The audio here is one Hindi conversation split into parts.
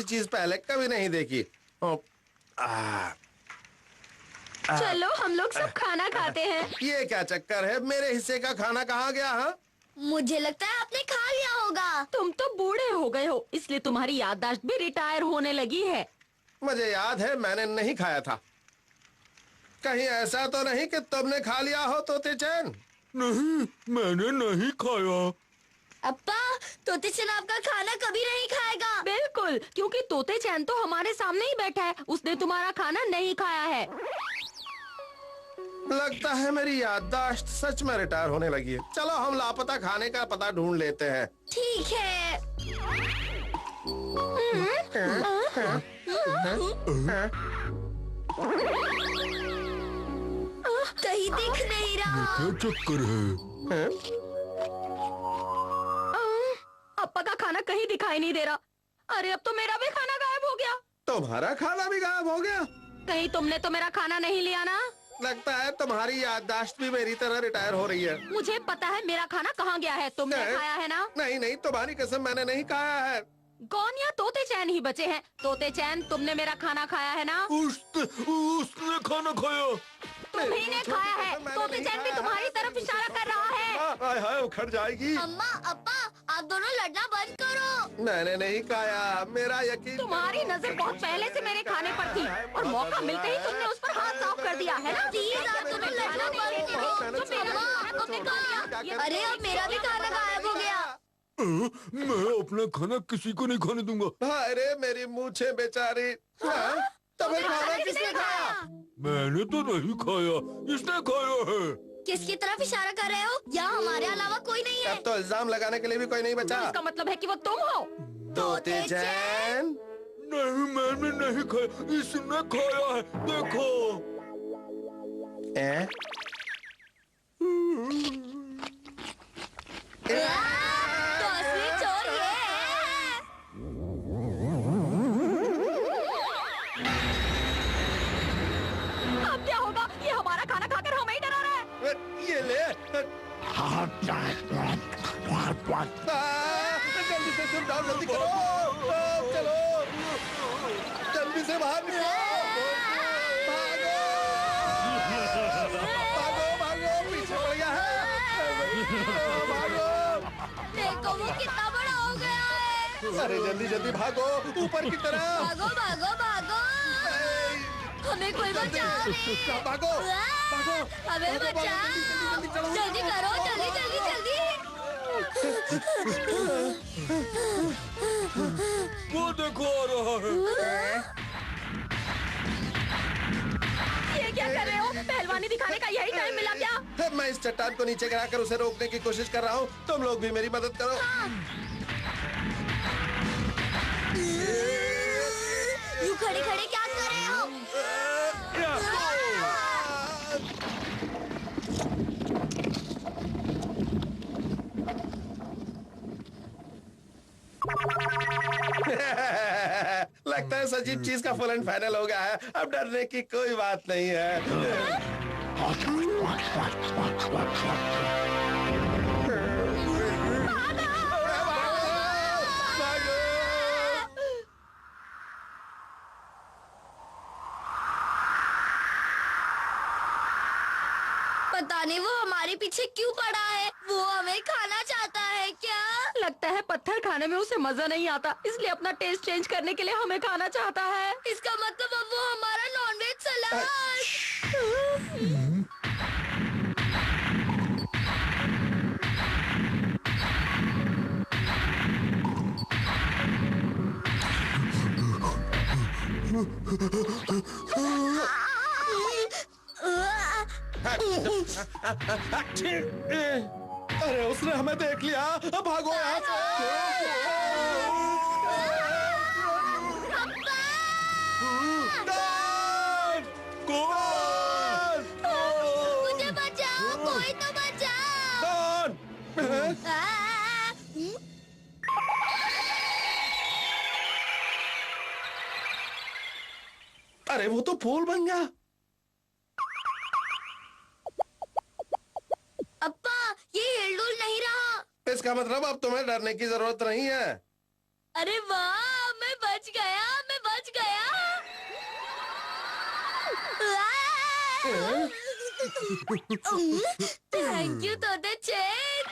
चीज पहले कभी नहीं देखी। चलो हम लोग सब खाना खाते हैं। ये क्या चक्कर है, मेरे हिस्से का खाना कहाँ गया? हाँ, मुझे लगता है आपने खा लिया होगा। तुम तो बूढ़े हो गए हो, इसलिए तुम्हारी याददाश्त भी रिटायर होने लगी है। मुझे याद है मैंने नहीं खाया था। कहीं ऐसा तो नहीं कि तुमने खा लिया हो तोते चैन? नहीं, मैंने नहीं खाया। अप्पा, तोते चैन आपका खाना कभी नहीं खाएगा। बिल्कुल, क्योंकि तोते चैन तो हमारे सामने ही बैठा है, उसने तुम्हारा खाना नहीं खाया है। लगता है मेरी याददाश्त सच में रिटायर होने लगी है। चलो हम लापता खाने का पता ढूंढ लेते हैं। ठीक है। कहीं दिख नहीं रहा। क्या चक्कर है? अप्पा का खाना कहीं दिखाई नहीं दे रहा। अरे अब तो मेरा भी खाना गायब हो गया। तुम्हारा खाना भी गायब हो गया? कहीं तुमने तो मेरा खाना नहीं लिया ना? लगता है तुम्हारी याददाश्त भी मेरी तरह रिटायर हो रही है। मुझे पता है मेरा खाना कहाँ गया है, तुमने नहीं। खाया है ना? नहीं नहीं, तुम्हारी कसम मैंने नहीं खाया है। कौन या तोते चैन ही बचे हैं। तोते चैन, तुमने मेरा खाना खाया है ना? उसने खाना खाया। तुम्ही ने खाया है। तोते चैन भी तुम्हारी तरफ इशारा कर रहा है। हाय हाय, उखड़ जाएगी। अम्मा, अप्पा, आप दोनों लड़ना बंद करो। मैंने नहीं खाया, मेरा यकीन। तुम्हारी नजर बहुत पहले से मेरे खाने पर थी और मौका मिलते ही तुमने उस पर हाथ साफ कर दिया है ना? प्लीज आप दोनों लड़ना बंद करो। तुमने खा लिया। अरे अब मेरा भी खाना गायब हो गया। मैं अपना खाना किसी को नहीं खाने दूंगा। अरे मेरी मूछें बेचारी। हाँ? तुम्हें खाना किसने खाया? मैंने तो नहीं खाया, इसने खाया है। किसकी तरफ इशारा कर रहे हो? यहाँ हमारे अलावा कोई नहीं है। अब तो इल्जाम लगाने के लिए भी कोई नहीं तो बचा। इसका मतलब है कि वो तुम हो। तोते चैन। नहीं, मैंने नहीं खाया, इसने खाया है। देखो। तो असली चोर ये है। अब क्या होगा? ये हमारा खाना खाकर हमें ही डरा रहा है। ये ले। जल्दी से तुम डाउन, जल्दी करो। चलो जल्दी से बाहर निकलो। भागो भागो भागो, पीछे पड़ गया है। भागो। देखो वो कितना बड़ा हो गया है। अरे जल्दी जल्दी भागो ऊपर की तरफ। भागो भागो भागो। हमें कोई बचाओ। भागो भागो। हमें बचाओ। जल्दी करो, जल्दी जल्दी जल्दी। वो देखो आ रहा है। ये क्या कर रहे हो? पहलवानी दिखाने का यही टाइम मिला क्या? मैं इस चट्टान को नीचे गिराकर उसे रोकने की कोशिश कर रहा हूँ। तुम लोग भी मेरी मदद करो। यूं खड़े खड़े क्या कर रहे हो? लगता है सजीव चीज का फुल एंड फाइनल हो गया है। अब डरने की कोई बात नहीं है। पता नहीं वो हमारे पीछे क्यों पड़ा है। वो हमें खाना चाहता है क्या? लगता है पत्थर खाने में उसे मजा नहीं आता, इसलिए अपना टेस्ट चेंज करने के लिए हमें खाना चाहता है। इसका मतलब अब वो हमारा नॉनवेज सलाद। अरे उसने हमें देख लिया। अब भागो यहाँ से। मुझे बचाओ, कोई तो बचाओ। अरे वो तो फूल बन गया। अप्पा, ये हिलडुल नहीं रहा। इसका मतलब अब तुम्हें डरने की जरूरत नहीं है। अरे वाह, मैं बच गया। थैंक यू तोते चेन।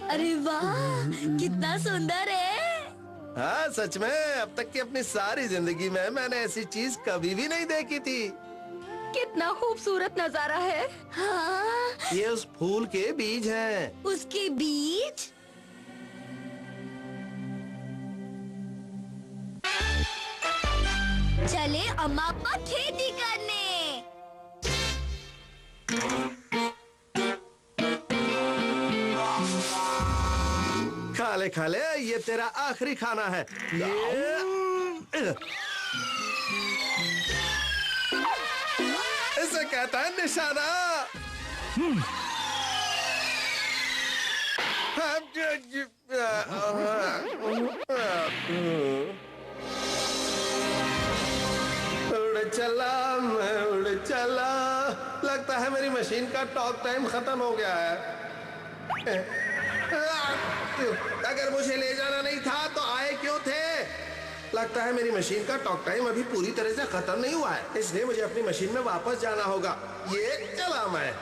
अरे वाह, कितना सुंदर है। हाँ सच में, अब तक की अपनी सारी जिंदगी में मैंने ऐसी चीज कभी भी नहीं देखी थी। कितना खूबसूरत नजारा है। हाँ, ये उस फूल के बीज हैं। उसके बीज। चले अम्मा पापा खेती करने। खा ले, ये तेरा आखिरी खाना है। इसे कहता है निशाना। उड़ चला मैं उड़ चला, लगता है मेरी मशीन का टॉक टाइम खत्म हो गया है। अगर मुझे ले जाना नहीं था तो आए क्यों थे? लगता है मेरी मशीन का टॉक टाइम अभी पूरी तरह से खत्म नहीं हुआ है, इसलिए मुझे अपनी मशीन में वापस जाना होगा। ये चला मैं।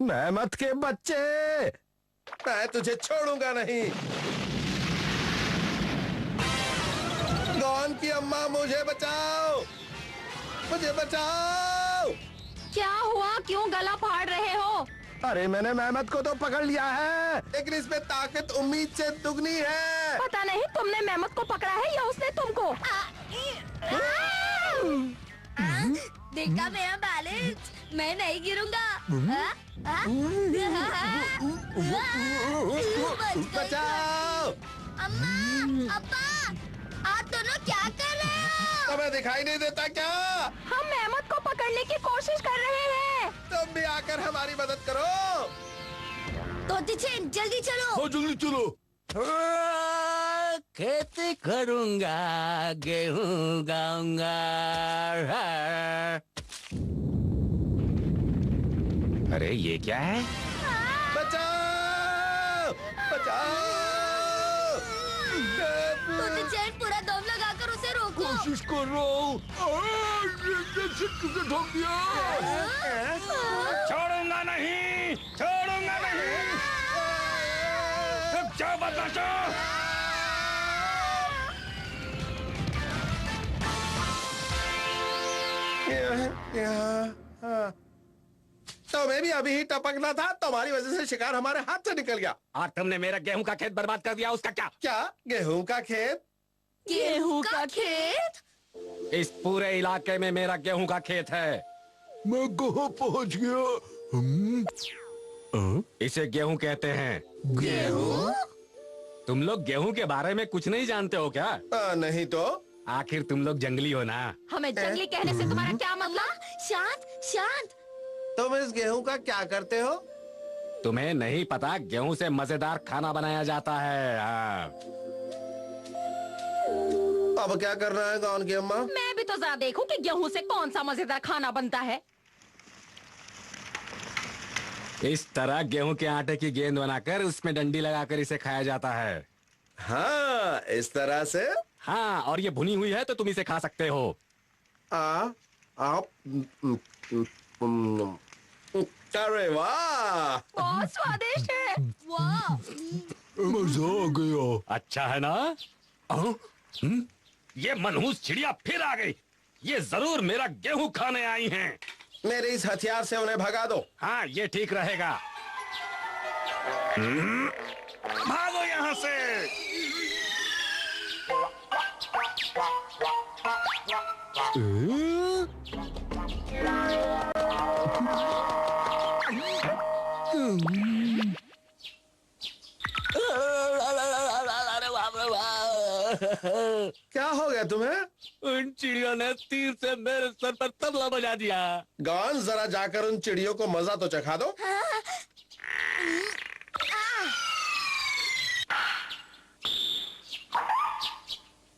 मेहमत के बच्चे, मैं तुझे छोड़ूंगा नहीं। गॉन की अम्मा, मुझे बचाओ, मुझे बचाओ। क्या हुआ, क्यों गला फाड़ रहे हो? अरे मैंने मेहमत को तो पकड़ लिया है, लेकिन इसमें ताकत उम्मीद से दुगनी है। पता नहीं तुमने मेहमत को पकड़ा है या उसने तुमको। देखा मेरा बैलेंस, मैं नहीं गिरूंगा। बचाओ। अम्मा, अब्बा, आप दोनों क्या कर रहे हो? तुम्हें दिखाई नहीं देता क्या? हम मेहमत को पकड़ने की कोशिश कर रहे हैं। तुम भी आकर हमारी मदद करो। तोते चेन, जल्दी चलो। हाँ जल्दी चलो। खेती करूंगा, गेहूं गाऊंगा। अरे ये क्या है? बचाओ, बचाओ। तोते चेन, पूरा दम लगाकर उसे रोको। कोशिश कर रहा हूँ। ठोक दिया। छोड़ूंगा नहीं, छोड़ूंगा नहीं। रुक जाओ बदमाशों। तुम्हें भी अभी ही टपकना था, तुम्हारी वजह से शिकार हमारे हाथ से निकल गया। और तुमने मेरा गेहूं का खेत बर्बाद कर दिया, उसका क्या? क्या गेहूं का खेत? गेहूं का खेत? इस पूरे इलाके में मेरा गेहूं का खेत है। मैं कहाँ पहुँच गया? इसे गेहूं कहते हैं। गेहूं? तुम लोग गेहूं के बारे में कुछ नहीं जानते हो क्या? नहीं तो। आखिर तुम लोग जंगली हो ना। हमें जंगली कहने से तुम्हारा क्या मतलब? शांत, शांत। तुम इस गेहूं का क्या करते हो? तुम्हें नहीं पता, गेहूं से मजेदार खाना बनाया जाता है। हाँ। अब क्या करना है गॉन की अम्मा? मैं भी तो जरा देखूं कि गेहूं से कौन सा मजेदार खाना बनता है। इस तरह गेहूं के आटे की गेंद बनाकर उसमें डंडी लगाकर इसे खाया जाता है। हाँ, इस तरह से। हाँ, और ये भुनी हुई है तो तुम इसे खा सकते हो। आप अरे वाह, बहुत स्वादिष्ट है। वाह, मजा आ गया। अच्छा है ना? ये मनहूस चिड़िया फिर आ गई। ये जरूर मेरा गेहूं खाने आई हैं। मेरे इस हथियार से उन्हें भगा दो। हाँ, ये ठीक रहेगा। भागो यहाँ से। क्या हो गया तुम्हें? उन चिड़ियों ने तीर से मेरे सर पर तबला बजा दिया। गॉन, जरा जाकर उन चिड़ियों को मजा तो चखा दो।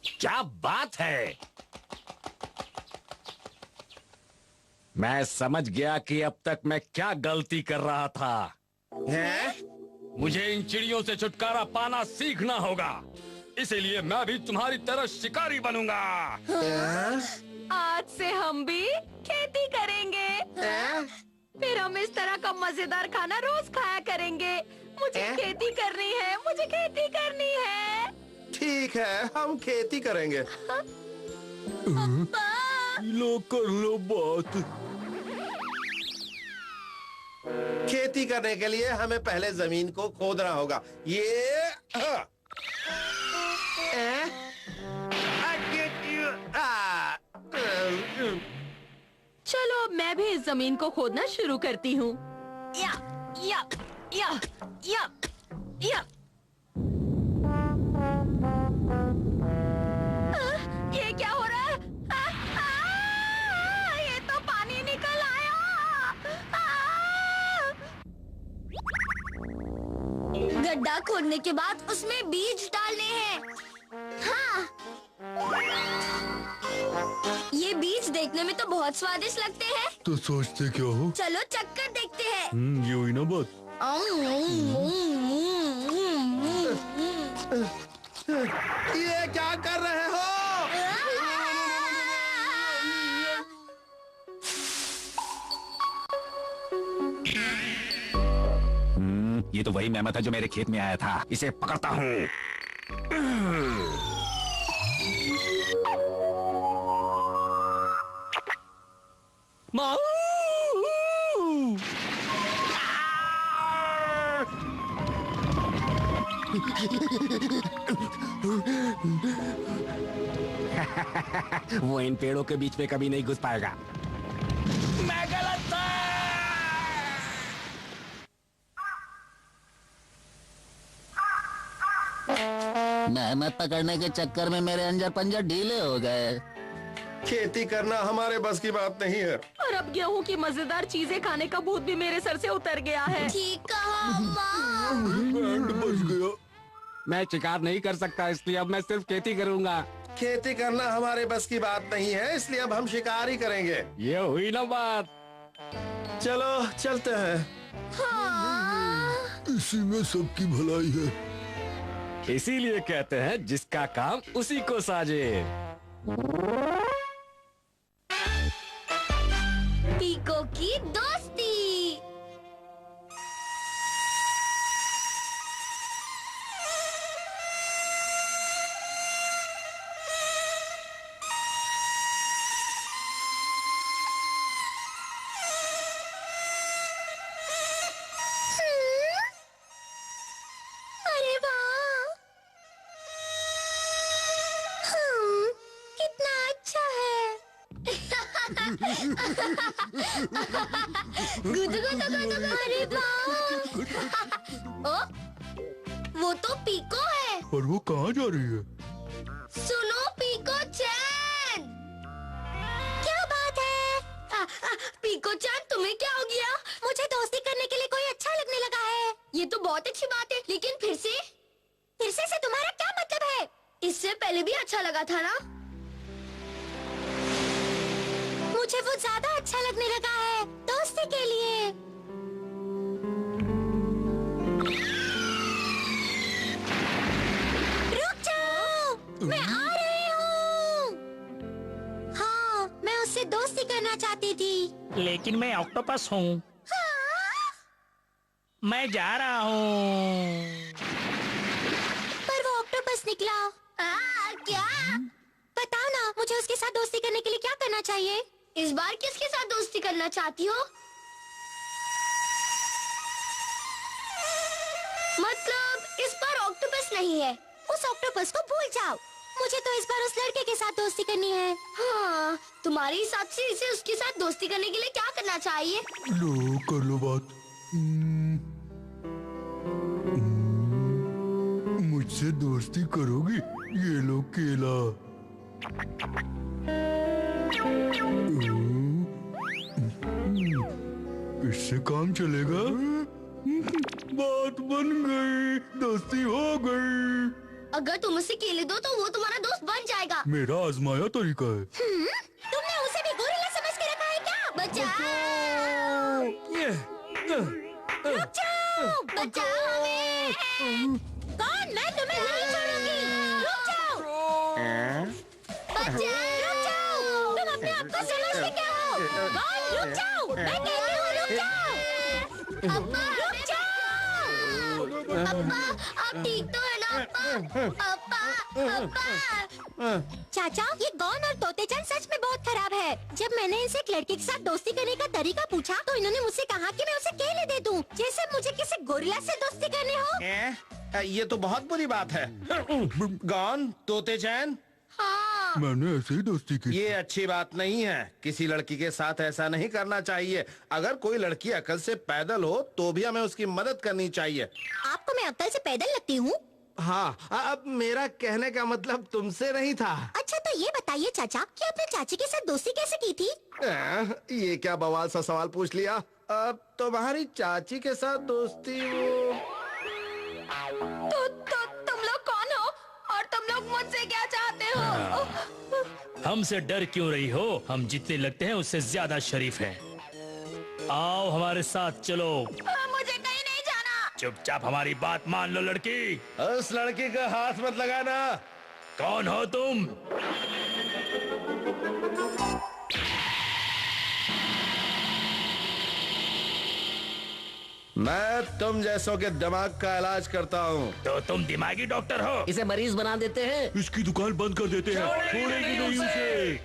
क्या बात है? मैं समझ गया कि अब तक मैं क्या गलती कर रहा था। हैं? मुझे इन चिड़ियों से छुटकारा पाना सीखना होगा, इसीलिए मैं भी तुम्हारी तरह शिकारी बनूंगा। आज से हम भी खेती करेंगे। फिर हम इस तरह का मजेदार खाना रोज खाया करेंगे। मुझे खेती करनी है, मुझे खेती करनी है। ठीक है, हम खेती करेंगे। लो कर लो बात। खेती करने के लिए हमें पहले जमीन को खोदना होगा। ये चलो अब मैं भी इस जमीन को खोदना शुरू करती हूँ। या, या, या, या, या। ये क्या हो रहा है? ये तो पानी निकल आया। गड्ढा खोदने के बाद उसमें बीज डालने हैं। हाँ, ये बीज देखने में तो बहुत स्वादिष्ट लगते हैं। तो सोचते क्या हो? चलो चक्कर देखते हैं। ये हुई ना बात। ये क्या कर रहे हो? ये तो वही मेहमत है जो मेरे खेत में आया था। इसे पकड़ता हूँ। वो इन पेड़ों के बीच में कभी नहीं घुस पाएगा। मैं गलत था। मेहनत पकड़ने के चक्कर में मेरे अंजर पंजर ढीले हो गए। खेती करना हमारे बस की बात नहीं है। और अब गेहूं की मजेदार चीजें खाने का भूत भी मेरे सर से उतर गया है। ठीक कहा अम्मा। बैंड बज गया। मैं शिकार नहीं कर सकता, इसलिए अब मैं सिर्फ खेती करूंगा। खेती करना हमारे बस की बात नहीं है, इसलिए अब हम शिकार ही करेंगे। ये हुई ना बात। चलो चलते हैं। हाँ। इसी में सबकी भलाई है। इसीलिए कहते हैं जिसका काम उसी को साजे। पीको की दोस्ती। अरे वाह, कितना अच्छा है। गुदु गुदु गुदु, अरे वाह। ओ, वो तो पीको है। और वो कहाँ जा रही है? सुनो पीको चैन, क्या बात है? पीको चैन, तुम्हें क्या हो गया? मुझे दोस्ती करने के लिए कोई अच्छा लगने लगा है। ये तो बहुत अच्छी बात है, लेकिन फिर से तुम्हारा क्या मतलब है? इससे पहले भी अच्छा लगा था ना? मुझे वो ज्यादा अच्छा लगने लगा है दोस्ती के लिए। रुक जाओ, मैं आ रही हूँ। हाँ, मैं उससे दोस्ती करना चाहती थी। लेकिन मैं ऑक्टोपस हूँ। हाँ? मैं जा रहा हूँ। पर वो ऑक्टोपस निकला। क्या? बताओ ना, मुझे उसके साथ दोस्ती करने के लिए क्या करना चाहिए? इस बार किसके साथ दोस्ती करना चाहती हो? मतलब इस बार ऑक्टोपस नहीं है। उस ऑक्टोपस को भूल जाओ। मुझे तो इस बार उस लड़के के साथ दोस्ती करनी है। हाँ, तुम्हारे हिसाब से इसे उसके साथ दोस्ती करने के लिए क्या करना चाहिए? लो कर लो बात। मुझसे दोस्ती करोगी? ये लो केला। इससे काम चलेगा? बात बन गई, दोस्ती हो गई। अगर तुम उसे केले दो तो वो तुम्हारा दोस्त बन जाएगा। मेरा आजमाया तरीका है। तुमने उसे भी गोरिल्ला समझ के रखा है क्या? बचाओ! रुक जाओ! बचाओ हमें! कौन? मैं तुम्हें नहीं छोड़ूंगी! रुक जाओ! बचाओ! रुक जाओ! तुम अपने आप को समझते क्या हो? कौन? रुक जाओ! मैं कहती हूँ रुक जाओ! अब्बा! रुक जाओ! अब्बा! आप ठीक तो है ना अब्बा? अब्बा! अब्बा! चाचा, ये गौन और तोतेचान सच में बहुत खराब है। जब मैंने इनसे एक लड़के के साथ दोस्ती करने का तरीका पूछा तो इन्होंने मुझसे कहा कि मैं उसे केले दे दूं, जैसे मुझे किसी गोरिल्ला से दोस्ती करनी हो। ये तो बहुत बुरी बात है। गौन, तोतेचान, हाँ। मैंने ऐसे ही दोस्ती की। ये अच्छी बात नहीं है। किसी लड़की के साथ ऐसा नहीं करना चाहिए। अगर कोई लड़की अकल से पैदल हो तो भी हमें उसकी मदद करनी चाहिए। आपको मैं अक्ल से पैदल लगती हूँ? हाँ, अब मेरा कहने का मतलब तुमसे नहीं था। अच्छा तो ये बताइए चाचा कि आपने चाची के साथ दोस्ती कैसे की थी? ये क्या बवाल सा सवाल पूछ लिया। अब तुम्हारी चाची के साथ दोस्ती वो तो तुम लोग कौन हो और तुम लोग मुझसे क्या चाहते हो? हमसे डर क्यों रही हो? हम जितने लगते हैं उससे ज्यादा शरीफ हैं। आओ हमारे साथ चलो। मुझे कहीं नहीं जाना। चुपचाप हमारी बात मान लो लड़की। उस लड़की का हाथ मत लगाना। कौन हो तुम? मैं तुम जैसों के दिमाग का इलाज करता हूँ। तो तुम दिमागी डॉक्टर हो? इसे मरीज बना देते हैं। इसकी दुकान बंद कर देते हैं। छोड़ेंगे नहीं उसे।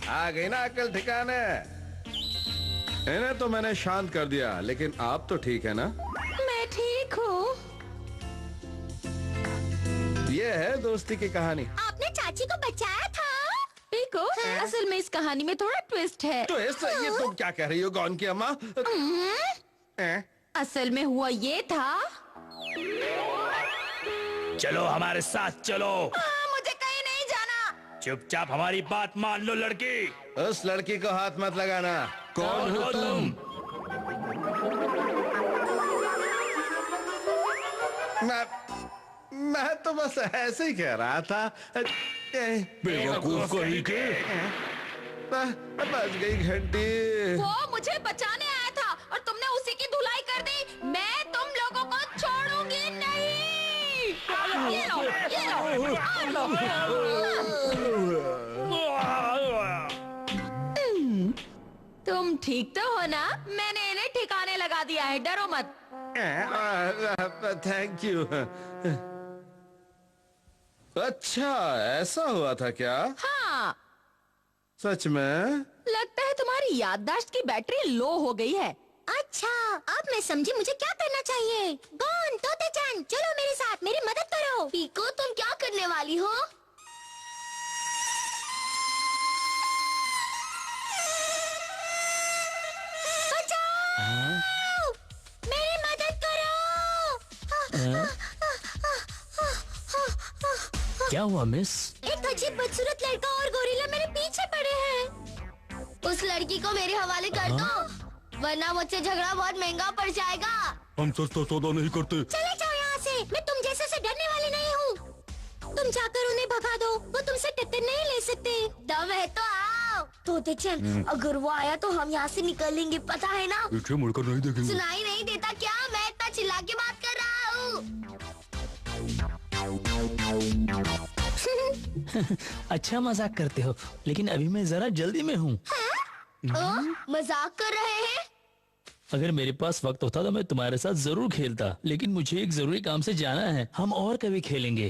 आ गई ना अकल ठिकाने। इन्हें तो मैंने शांत कर दिया, लेकिन आप तो ठीक है ना? मैं ठीक हूँ। ये है दोस्ती की कहानी। आपने चाची को बचाया था? पीको, असल में इस कहानी में थोड़ा ट्विस्ट है। तो ये तुम क्या कह रही हो गौन की अम्मा? असल में हुआ ये था। चलो हमारे साथ चलो। मुझे कहीं नहीं जाना। चुपचाप हमारी बात मान लो लड़की। उस लड़की को हाथ मत लगाना। कौन हो तुम? मैं तो बस ऐसे ही कह रहा था। बेवकूफ कहीं के। बज गई घंटी। वो मुझे बचाने आया था और तुमने उसी की धुलाई कर दी। मैं तुम लोगों को छोड़ूंगी नहीं। ये लो, ये लो, तुम ठीक तो हो ना? मैंने इन्हें ठिकाने लगा दिया है, डरो मत। Thank you. अच्छा, ऐसा हुआ था क्या? हाँ, सच में? लगता है तुम्हारी याददाश्त की बैटरी लो हो गई है। अच्छा, अब मैं समझी मुझे क्या करना चाहिए। गौन, तोते-चान, चलो मेरे साथ, मेरी मदद करो। पीको, तुम क्या करने वाली हो? बचाओ! मेरी मदद करो! क्या हुआ मिस? एक अजीब बदसूरत लड़का और गोरिल्ला मेरे पीछे पड़े हैं। उस लड़की को मेरे हवाले कर दो, वरना मुझसे झगड़ा बहुत महंगा पड़ जाएगा। हम सस्ता सौदा नहीं करते। चले जाओ यहाँ से, मैं तुम जैसे से डरने वाली नहीं हूँ। तुम जाकर उन्हें भगा दो, वो तुमसे टक्कर नहीं ले सकते। दम है तो आओ। तोते-चान, अगर वो आया तो हम यहाँ से निकलेंगे, पता है ना? पीछे मुड़कर नहीं देखेंगे। सुनाई नहीं देता क्या? मैं इतना चिल्ला के बात कर रहा हूँ। अच्छा मजाक करते हो, लेकिन अभी मैं जरा जल्दी में हूँ। मजाक कर रहे हैं? अगर मेरे पास वक्त होता तो मैं तुम्हारे साथ जरूर खेलता, लेकिन मुझे एक जरूरी काम से जाना है। हम और कभी खेलेंगे।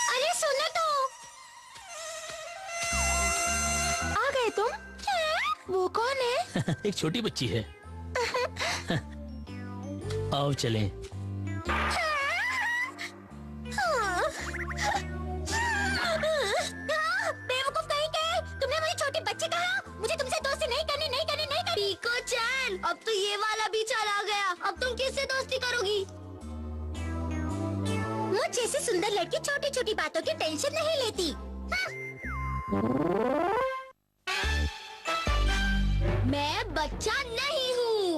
अरे सुनो तो। आ गए तुम? वो कौन है? एक छोटी बच्ची है। आओ चलें। बेवकूफ कहीं के, तुमने मुझे छोटे बच्चे कहा। मुझे तुमसे दोस्ती नहीं करनी, नहीं करनी, नहीं करनी। पीको-चान, अब तो ये वाला भी चला गया। अब तुम किससे दोस्ती करोगी? मुझ जैसी सुंदर लड़की छोटी छोटी बातों की टेंशन नहीं लेती। मैं बच्चा नहीं हूँ।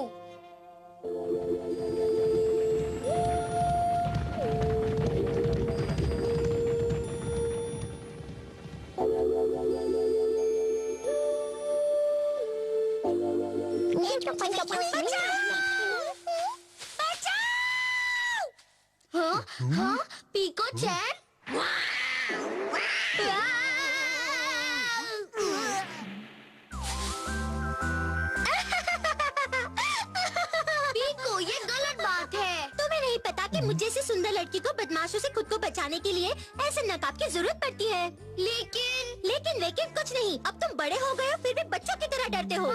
हाँ हाँ पीको चैन पीको ये गलत बात है। तुम्हें नहीं पता कि मुझे से सुंदर लड़की को बदमाशों से खुद को बचाने के लिए ऐसे नकाब की जरूरत पड़ती है। लेकिन कुछ नहीं, अब तुम बड़े हो गए हो फिर भी बच्चों की तरह डरते हो।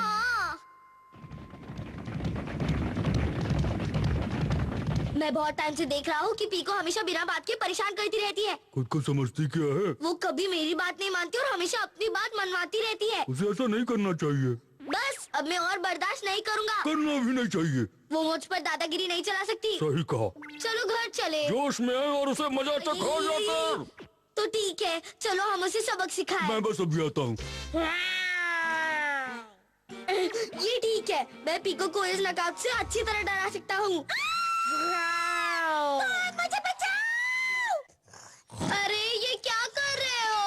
मैं बहुत टाइम से देख रहा हूँ कि पीको हमेशा बिना बात के परेशान करती रहती है। खुद को समझती क्या है? वो कभी मेरी बात नहीं मानती और हमेशा अपनी बात मनवाती रहती है। उसे ऐसा नहीं करना चाहिए। बस अब मैं और बर्दाश्त नहीं करूँगा। करना भी नहीं चाहिए। वो मुझ पर दादागिरी नहीं चला सकती। सही कहा। चलो घर चले। जोश में आए और उसे मजा तक खा जाकर। तो ठीक है, चलो हम उसे सबक सिखाएं। मैं बस अभी आता हूँ। ये ठीक है, मैं पीको को इस नकाब से अच्छी तरह डरा सकता हूँ। मुझे बचाओ! अरे ये क्या कर रहे हो?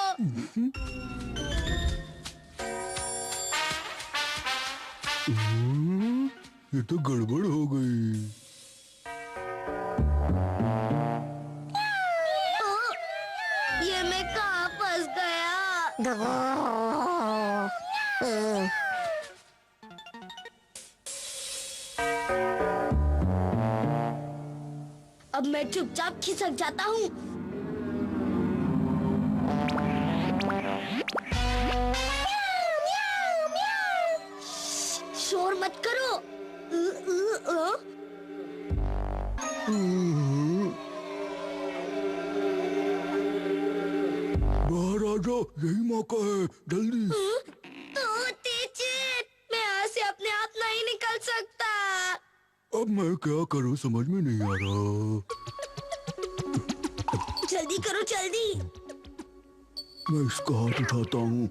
ये तो गड़बड़ हो गई। ये मैं कहाँ फंस गया? अब मैं चुपचाप खिसक जाता हूँ। शोर मत करो। बाहर आ जाओ, यही मौका है, जल्दी। मैं यहाँ से अपने आप नहीं निकल सकता। अब मैं क्या करूँ समझ में नहीं आ रहा। जल्दी करो जल्दी। मैं इसका हाथ उठाता हूँ।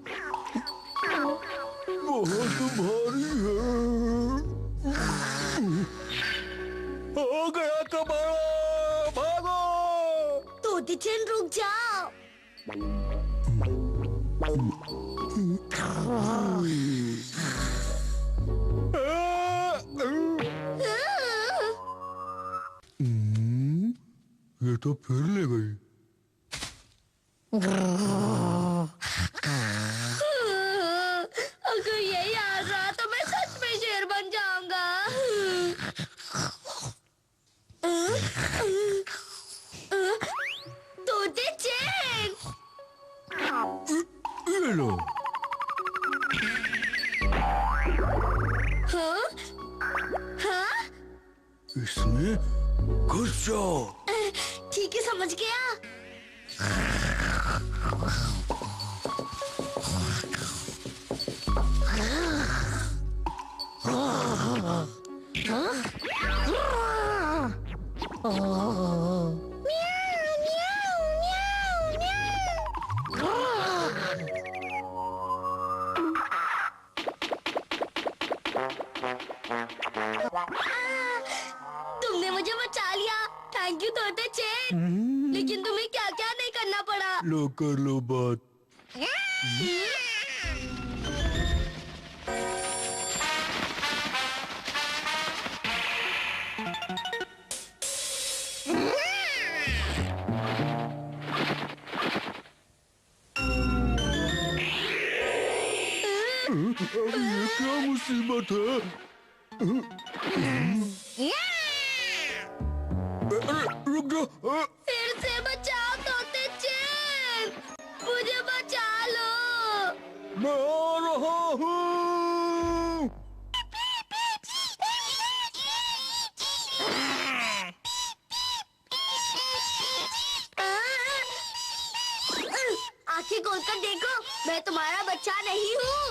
बहुत भारी है। हो गया कबाड़ा, भागो। तोती चैन रुक जाओ। ये तो फिर ले गई। अगर यही हाल रहा तो मैं सच में शेर बन जाऊंगा। तोते चैन। ये लो। हाँ? हाँ? इसमें घुस जाओ। ठीक है समझ गया। तुमने मुझे बचा लिया। थैंक यू तोते चैन। लेकिन तुम्हें क्या क्या नहीं करना पड़ा। लो कर लो बात। अब ये क्या मुसीबत है? रुक जाओ। फिर से बचाओ तोते चैन। मुझे बचा लो। मैं आ रहा हूँ। आंखें खोलकर देखो, मैं तुम्हारा बच्चा नहीं हूँ।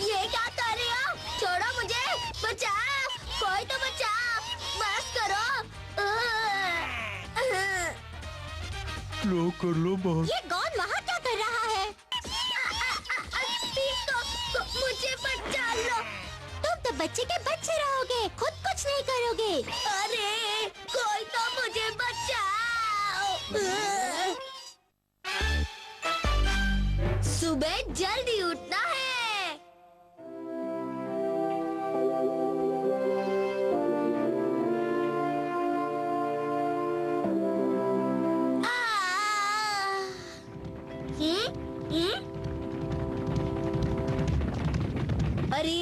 ये क्या कर रहे हो? छोड़ो मुझे, बचाओ, कोई तो बचाओ, बस करो। लो कर लो बात। ये गॉन वहाँ क्या कर रहा है? मुझे बचा लो। तुम तो बच्चे के बच्चे रहोगे, खुद कुछ नहीं करोगे। अरे कोई तो मुझे बचाओ। अरे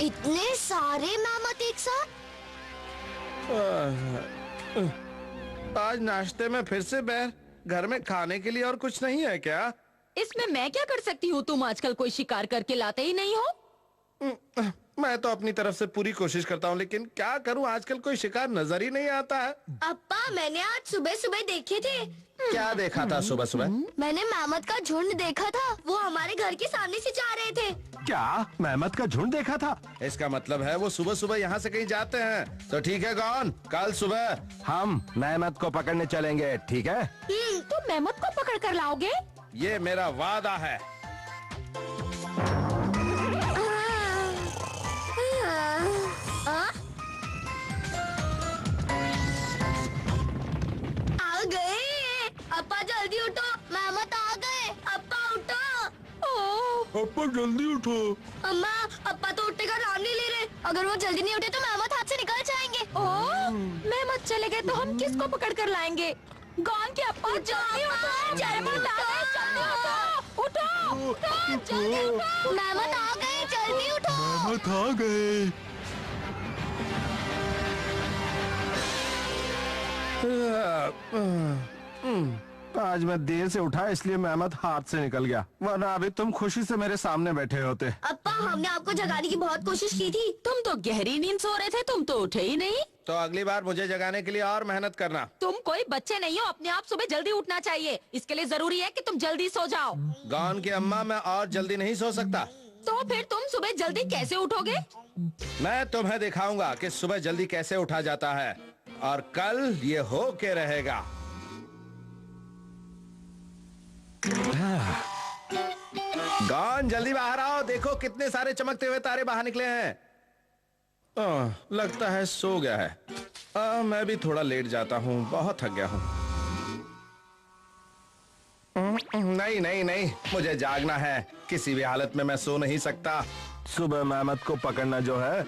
इतने सारे मेहमत एक साथ। आज नाश्ते में फिर से बैर। घर में खाने के लिए और कुछ नहीं है क्या? इसमें मैं क्या कर सकती हूँ? तुम आजकल कोई शिकार करके लाते ही नहीं हो। मैं तो अपनी तरफ से पूरी कोशिश करता हूँ, लेकिन क्या करूँ, आजकल कोई शिकार नजर ही नहीं आता है। अप्पा मैंने आज सुबह सुबह देखे थे। क्या देखा था सुबह सुबह? मैंने मेहमत का झुंड देखा था। वो हमारे घर के सामने से जा रहे थे। क्या मेहमत का झुंड देखा था? इसका मतलब है वो सुबह सुबह यहाँ से कहीं जाते हैं। तो ठीक है गॉन, कल सुबह हम मेहमत को पकड़ने चलेंगे, ठीक है? तुम मेहमत को पकड़ कर लाओगे? ये मेरा वादा है। आ गए। अप्पा जल्दी उठो, मेहमत आ गए। अप्पा उठो। अप्पा जल्दी उठो। अम्मा अप्पा तो उठने का नाम नहीं ले रहे। अगर वो जल्दी नहीं उठे तो मेहमत हाथ से निकल जाएंगे। ओह, मेहमत चले गए तो हम किसको पकड़ कर लाएंगे? गॉन के अप्पा जल्दी उठो। मेहमत आ गए, जल्दी उठो। उठो, उठो, जल्दी उठो। मेहमत आ गए, जल्दी उठो। मेहमत आ गए। आज मैं देर से उठा इसलिए मेहमत हाथ से निकल गया, वरना अभी तुम खुशी से मेरे सामने बैठे होते। अप्पा हमने आपको जगाने की बहुत कोशिश की थी। तुम तो गहरी नींद सो रहे थे, तुम तो उठे ही नहीं। तो अगली बार मुझे जगाने के लिए और मेहनत करना। तुम कोई बच्चे नहीं हो, अपने आप सुबह जल्दी उठना चाहिए। इसके लिए जरूरी है कि तुम जल्दी सो जाओ। गॉन की अम्मा, मैं और जल्दी नहीं सो सकता। तो फिर तुम सुबह जल्दी कैसे उठोगे? मैं तुम्हें दिखाऊंगा कि सुबह जल्दी कैसे उठा जाता है, और कल ये हो के रहेगा। गॉन जल्दी बाहर आओ, देखो कितने सारे चमकते हुए तारे बाहर निकले हैं। लगता है सो गया है। मैं भी थोड़ा लेट जाता हूँ, बहुत थक गया हूँ। नहीं नहीं नहीं, मुझे जागना है। किसी भी हालत में मैं सो नहीं सकता। सुबह मेहमत को पकड़ना जो है।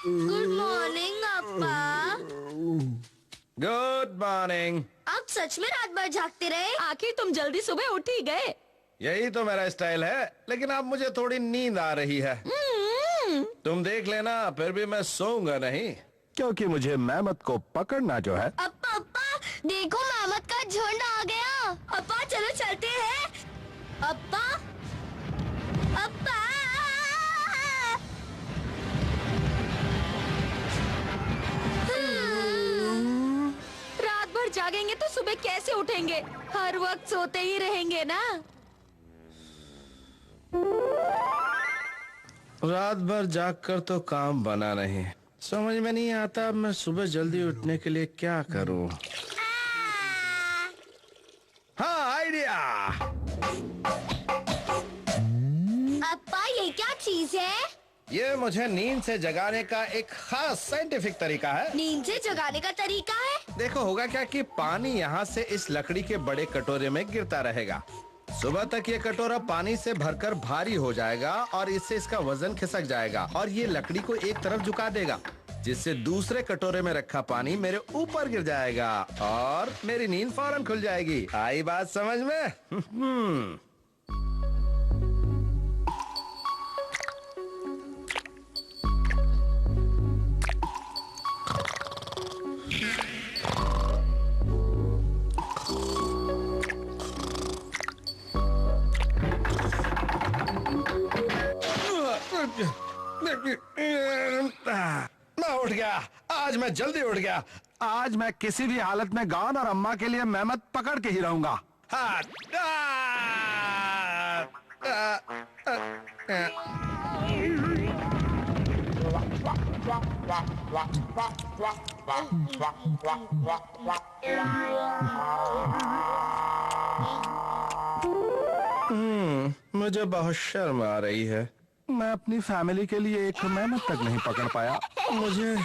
गुड मॉर्निंग अप्पा। Good morning. आप सच में रात भर जागते रहे? आखिर तुम जल्दी सुबह उठ ही गए। यही तो मेरा स्टाइल है, लेकिन अब मुझे थोड़ी नींद आ रही है। तुम देख लेना, फिर भी मैं सोऊंगा नहीं, क्योंकि मुझे मेहमत को पकड़ना जो है। अप्पा अप्पा देखो, मेहमत का झुंड आ गया। अप्पा चलो चलते हैं। अप्पा अप्पा रात भर जागेंगे तो सुबह कैसे उठेंगे? हर वक्त सोते ही रहेंगे ना। रात भर जाग कर तो काम बना नहीं। समझ में नहीं आता मैं सुबह जल्दी उठने के लिए क्या करूं। हाँ, आइडिया। अप्पा ये क्या चीज है? ये मुझे नींद से जगाने का एक खास साइंटिफिक तरीका है। नींद से जगाने का तरीका है? देखो होगा क्या कि पानी यहाँ से इस लकड़ी के बड़े कटोरे में गिरता रहेगा। सुबह तक ये कटोरा पानी से भरकर भारी हो जाएगा और इससे इसका वजन खिसक जाएगा और ये लकड़ी को एक तरफ झुका देगा, जिससे दूसरे कटोरे में रखा पानी मेरे ऊपर गिर जाएगा और मेरी नींद फौरन खुल जाएगी। आई बात समझ में? मैं उठ गया। आज मैं जल्दी उठ गया। आज मैं किसी भी हालत में गॉन और अम्मा के लिए मेहमत पकड़ के ही रहूंगा। हाँ। मुझे बहुत शर्म आ रही है। मैं अपनी फैमिली के लिए एक मेहनत तक नहीं पकड़ पाया। मुझे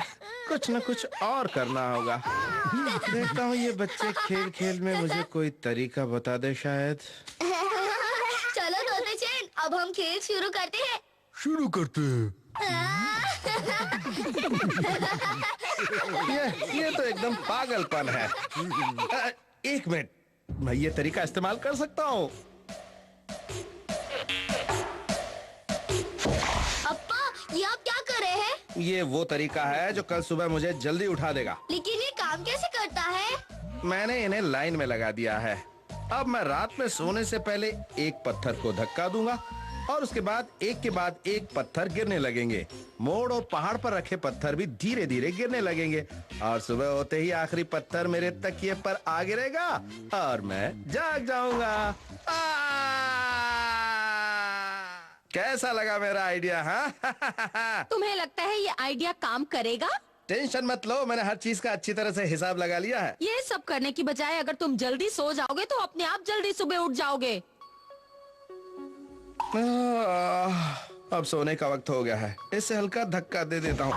कुछ न कुछ और करना होगा। देखता हूँ ये बच्चे खेल खेल में मुझे कोई तरीका बता दे शायद। चलो तोते चैन अब हम खेल शुरू करते हैं। शुरू करते हैं। ये तो एकदम पागलपन है। एक मिनट, मैं ये तरीका इस्तेमाल कर सकता हूँ। अप्पा, ये आप क्या कर रहे हैं? ये वो तरीका है जो कल सुबह मुझे जल्दी उठा देगा। लेकिन ये काम कैसे करता है? मैंने इन्हें लाइन में लगा दिया है। अब मैं रात में सोने से पहले एक पत्थर को धक्का दूंगा और उसके बाद एक पत्थर गिरने लगेंगे। मोड़ और पहाड़ पर रखे पत्थर भी धीरे धीरे गिरने लगेंगे और सुबह होते ही आखिरी पत्थर मेरे तकिए पर आ गिरेगा और मैं जाग जाऊंगा। कैसा लगा मेरा आइडिया? हाँ? तुम्हें लगता है ये आइडिया काम करेगा? टेंशन मत लो, मैंने हर चीज का अच्छी तरह से हिसाब लगा लिया है। ये सब करने की बजाय अगर तुम जल्दी सो जाओगे तो अपने आप जल्दी सुबह उठ जाओगे। अब सोने का वक्त हो गया है, इससे हल्का धक्का दे देता हूँ।